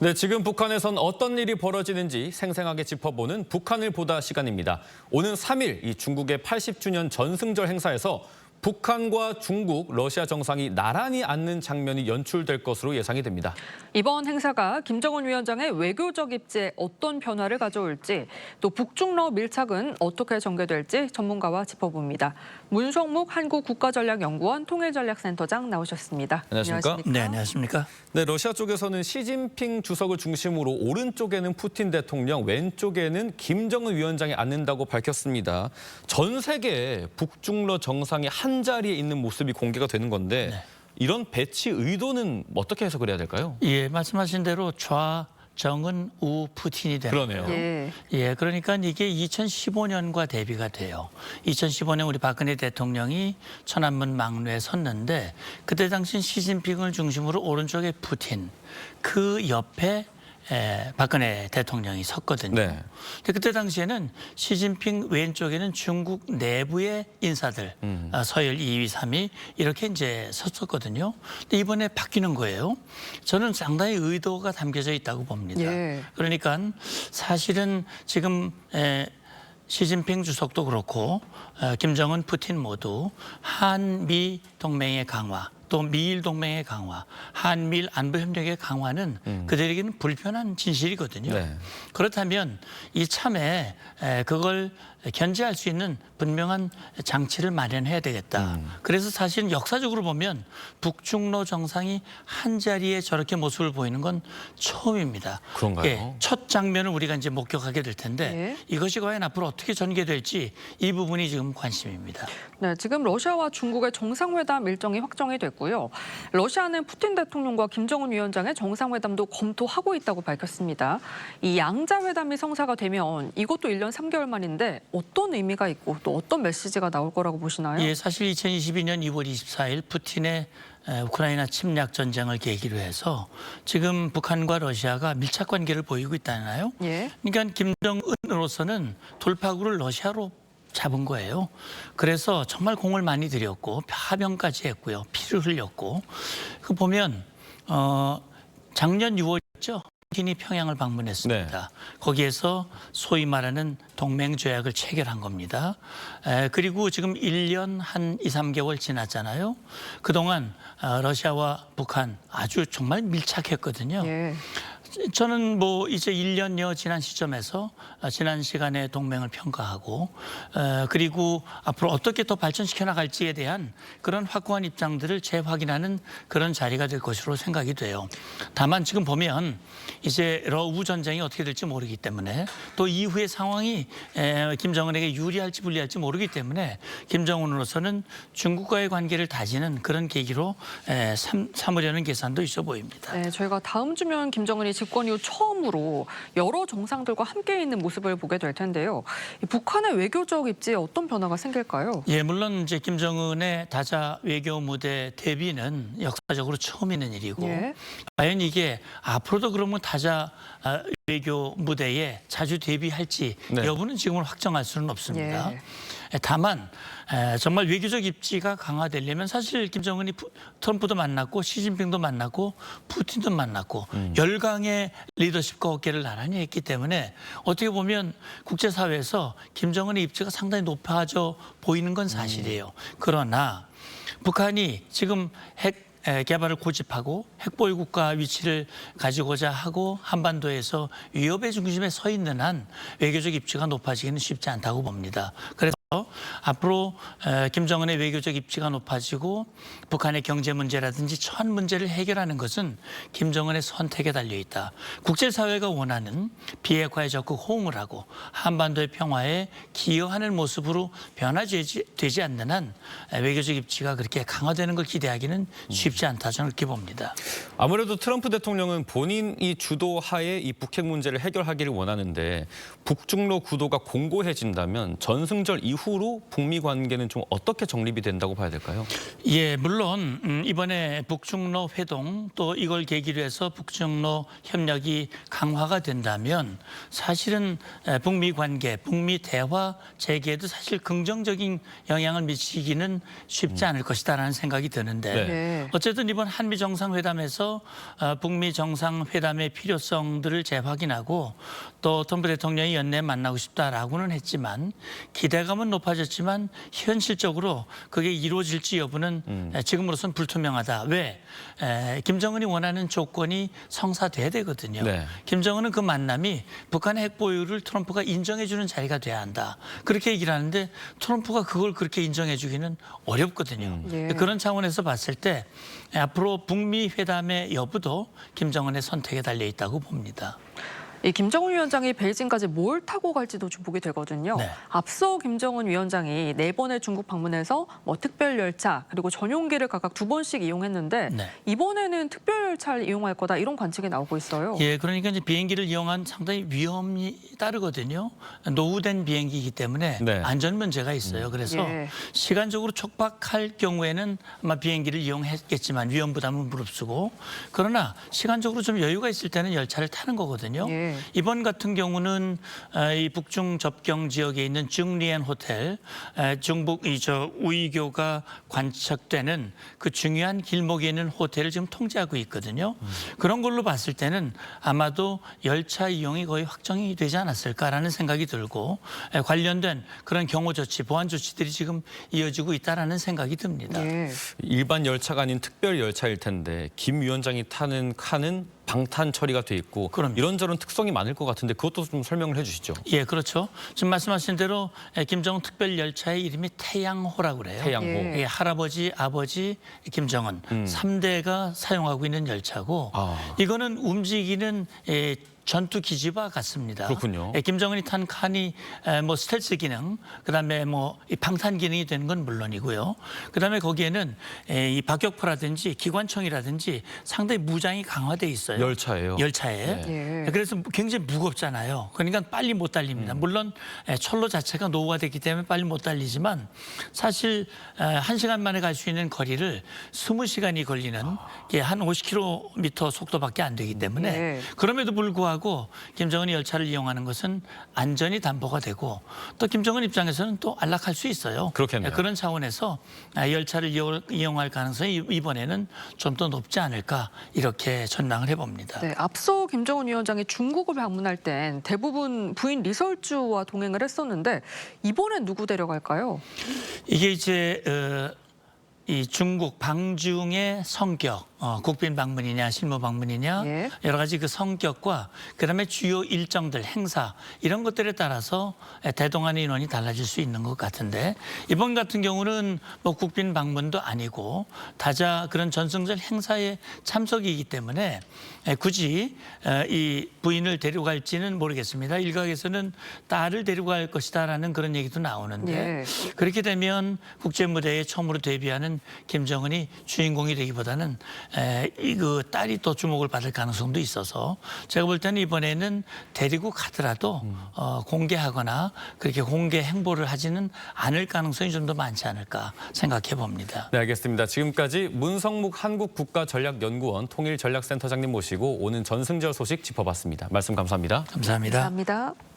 네, 지금 북한에선 어떤 일이 벌어지는지 생생하게 짚어보는 북한을 보다 시간입니다. 오는 3일 이 중국의 80주년 전승절 행사에서 북한과 중국, 러시아 정상이 나란히 앉는 장면이 연출될 것으로 예상이 됩니다. 이번 행사가 김정은 위원장의 외교적 입지에 어떤 변화를 가져올지, 또 북중러 밀착은 어떻게 전개될지 전문가와 짚어봅니다. 문성묵 한국국가전략연구원 통일전략센터장 나오셨습니다. 안녕하십니까? 네, 안녕하십니까? 네, 러시아 쪽에서는 시진핑 주석을 중심으로 오른쪽에는 푸틴 대통령, 왼쪽에는 김정은 위원장이 앉는다고 밝혔습니다. 전 세계에 북중러 정상이 한 자리에 있는 모습이 공개가 되는 건데 네. 이런 배치 의도는 어떻게 해석을 해야 될까요? 예, 말씀하신 대로 정은 우 푸틴이 되는 그러네요. 거예요. 예, 그러니까 이게 2015년과 대비가 돼요. 2015년 우리 박근혜 대통령이 천안문 막루에 섰는데 그때 당시 시진핑을 중심으로 오른쪽에 푸틴, 그 옆에 박근혜 대통령이 섰거든요. 네. 근데 그때 당시에는 시진핑 왼쪽에는 중국 내부의 인사들, 서열 2위, 3위 이렇게 이제 섰었거든요. 근데 이번에 바뀌는 거예요. 저는 상당히 의도가 담겨져 있다고 봅니다. 예. 그러니까 사실은 지금 시진핑 주석도 그렇고 김정은, 푸틴 모두 한미 동맹의 강화, 또 미일 동맹의 강화, 한미일 안보 협력의 강화는 그들에게는 불편한 진실이거든요. 네. 그렇다면 이참에 그걸 견제할 수 있는 분명한 장치를 마련해야 되겠다. 그래서 사실 역사적으로 보면 북중러 정상이 한 자리에 저렇게 모습을 보이는 건 처음입니다. 그런가요? 예, 첫 장면을 우리가 이제 목격하게 될 텐데 이것이 과연 앞으로 어떻게 전개될지 이 부분이 지금 관심입니다. 네, 지금 러시아와 중국의 정상회담 일정이 확정이 됐고요. 러시아는 푸틴 대통령과 김정은 위원장의 정상회담도 검토하고 있다고 밝혔습니다. 이 양자회담이 성사가 되면 이것도 1년 3개월 만인데 어떤 의미가 있고 또 어떤 메시지가 나올 거라고 보시나요? 예, 사실 2022년 2월 24일 푸틴의 우크라이나 침략 전쟁을 계기로 해서 지금 북한과 러시아가 밀착 관계를 보이고 있잖아요. 예. 그러니까 김정은으로서는 돌파구를 러시아로 잡은 거예요. 그래서 정말 공을 많이 들였고 파병까지 했고요. 피를 흘렸고 그 보면 작년 6월이었죠. 푸틴이 평양을 방문했습니다. 네. 거기에서 소위 말하는 동맹 조약을 체결한 겁니다. 그리고 지금 1년 한 2, 3개월 지났잖아요. 그동안 러시아와 북한 아주 정말 밀착했거든요. 예. 저는 뭐 이제 1년여 지난 시점에서 지난 시간에 동맹을 평가하고 그리고 앞으로 어떻게 더 발전시켜 나갈지에 대한 그런 확고한 입장들을 재확인하는 그런 자리가 될 것으로 생각이 돼요. 다만 지금 보면 이제 러우 전쟁이 어떻게 될지 모르기 때문에 또 이후의 상황이 김정은에게 유리할지 불리할지 모르기 때문에 김정은으로서는 중국과의 관계를 다지는 그런 계기로 삼으려는 계산도 있어 보입니다. 네, 저희가 다음 주면 김정은이 집권 이후 처음으로 여러 정상들과 함께 있는 모습을 보게 될 텐데요. 이 북한의 외교적 입지에 어떤 변화가 생길까요? 예, 물론 이제 김정은의 다자 외교 무대 데뷔는 역사적으로 처음 있는 일이고 예. 과연 이게 앞으로도 그러면 다자 외교 무대에 자주 데뷔할지 네. 여부는 지금은 확정할 수는 없습니다. 예. 다만 정말 외교적 입지가 강화되려면 사실 김정은이 트럼프도 만났고 시진핑도 만났고 푸틴도 만났고 열강의 리더십과 어깨를 나란히 했기 때문에 어떻게 보면 국제사회에서 김정은의 입지가 상당히 높아져 보이는 건 사실이에요. 그러나 북한이 지금 핵 개발을 고집하고 핵보유 국가 위치를 가지고자 하고 한반도에서 위협의 중심에 서 있는 한 외교적 입지가 높아지기는 쉽지 않다고 봅니다. 그래서 앞으로 김정은의 외교적 입지가 높아지고 북한의 경제 문제라든지 처한 문제를 해결하는 것은 김정은의 선택에 달려 있다. 국제사회가 원하는 비핵화에 적극 호응을 하고 한반도의 평화에 기여하는 모습으로 변화되지 않는 한 외교적 입지가 그렇게 강화되는 걸 기대하기는 쉽지 않다 저는 그렇게 봅니다. 아무래도 트럼프 대통령은 본인이 주도하에 이 북핵 문제를 해결하기를 원하는데 북중러 구도가 공고해진다면 전승절 이후로 앞으로 북미 관계는 좀 어떻게 정립이 된다고 봐야 될까요? 예, 물론 이번에 북중러 회동 또 이걸 계기로 해서 북중러 협력이 강화가 된다면 사실은 북미 관계, 북미 대화 재개에도 사실 긍정적인 영향을 미치기는 쉽지 않을 것이다라는 생각이 드는데 네. 어쨌든 이번 한미 정상회담에서 북미 정상회담의 필요성들을 재확인하고 또 트럼프 대통령이 연내에 만나고 싶다라고는 했지만 기대감은 높아졌지만 현실적으로 그게 이루어질지 여부는 지금으로선 불투명하다. 왜? 김정은이 원하는 조건이 성사돼야 되거든요. 네. 김정은은 그 만남이 북한의 핵 보유를 트럼프가 인정해주는 자리가 돼야 한다. 그렇게 얘기를 하는데 트럼프가 그걸 그렇게 인정해주기는 어렵거든요. 예. 그런 차원에서 봤을 때 앞으로 북미 회담의 여부도 김정은의 선택에 달려 있다고 봅니다. 이 김정은 위원장이 베이징까지 뭘 타고 갈지도 좀 보게 되거든요. 네. 앞서 김정은 위원장이 4번의 중국 방문에서 특별 열차 그리고 전용기를 각각 2번씩 이용했는데 네. 이번에는 특별 열차를 이용할 거다 이런 관측이 나오고 있어요. 예, 그러니까 이제 비행기를 이용한 상당히 위험이 따르거든요. 노후된 비행기이기 때문에 네. 안전 문제가 있어요. 그래서 예. 시간적으로 촉박할 경우에는 아마 비행기를 이용했겠지만 위험 부담은 무릅쓰고 그러나 시간적으로 좀 여유가 있을 때는 열차를 타는 거거든요. 예. 이번 같은 경우는 이 북중 접경 지역에 있는 증리엔 호텔, 중북 우이교가 관측되는 그 중요한 길목에 있는 호텔을 지금 통제하고 있거든요. 그런 걸로 봤을 때는 아마도 열차 이용이 거의 확정이 되지 않았을까라는 생각이 들고 관련된 그런 경호 조치, 보안 조치들이 지금 이어지고 있다라는 생각이 듭니다. 예. 일반 열차가 아닌 특별 열차일 텐데 김 위원장이 타는 칸은 방탄 처리가 돼 있고 그럼요. 이런저런 특성이 많을 것 같은데 그것도 좀 설명을 해주시죠. 예, 그렇죠. 지금 말씀하신 대로 김정은 특별 열차의 이름이 태양호라고 그래요. 태양호. 예. 예, 할아버지, 아버지, 김정은 3대가 사용하고 있는 열차고 이거는 움직이는 전투 기지와 같습니다. 그렇군요. 김정은이 탄 칸이 뭐 스텔스 기능, 그다음에 뭐 이 방탄 기능이 되는 건 물론이고요. 그다음에 거기에는 이 박격포라든지 기관총이라든지 상당히 무장이 강화돼 있어요. 열차예요. 열차에. 예. 그래서 굉장히 무겁잖아요. 그러니까 빨리 못 달립니다. 물론 철로 자체가 노후가 됐기 때문에 빨리 못 달리지만 사실 1시간 만에 갈 수 있는 거리를 20시간이 걸리는 한 50km 속도밖에 안 되기 때문에 네. 그럼에도 불구하고 김정은이 열차를 이용하는 것은 안전이 담보가 되고 또 김정은 입장에서는 또 안락할 수 있어요. 그렇겠네요. 그런 차원에서 열차를 이용할 가능성이 이번에는 좀 더 높지 않을까 이렇게 전망을 해봅니다. 네, 앞서 김정은 위원장이 중국을 방문할 땐 대부분 부인 리설주와 동행을 했었는데 이번엔 누구 데려갈까요? 이게 이제 이 중국 방중의 성격, 국빈 방문이냐 실무 방문이냐 예. 여러 가지 그 성격과 그다음에 주요 일정들 행사 이런 것들에 따라서 대동한 인원이 달라질 수 있는 것 같은데 이번 같은 경우는 뭐 국빈 방문도 아니고 다자 그런 전승절 행사에 참석이기 때문에 굳이 이 부인을 데려갈지는 모르겠습니다. 일각에서는 딸을 데려갈 것이다라는 그런 얘기도 나오는데 예. 그렇게 되면 국제 무대에 처음으로 데뷔하는 김정은이 주인공이 되기보다는 그 딸이 또 주목을 받을 가능성도 있어서 제가 볼 때는 이번에는 데리고 가더라도 공개하거나 그렇게 공개 행보를 하지는 않을 가능성이 좀 더 많지 않을까 생각해 봅니다. 네, 알겠습니다. 지금까지 문성묵 한국국가전략연구원 통일전략센터장님 모시고 오는 전승절 소식 짚어봤습니다. 말씀 감사합니다. 감사합니다. 감사합니다.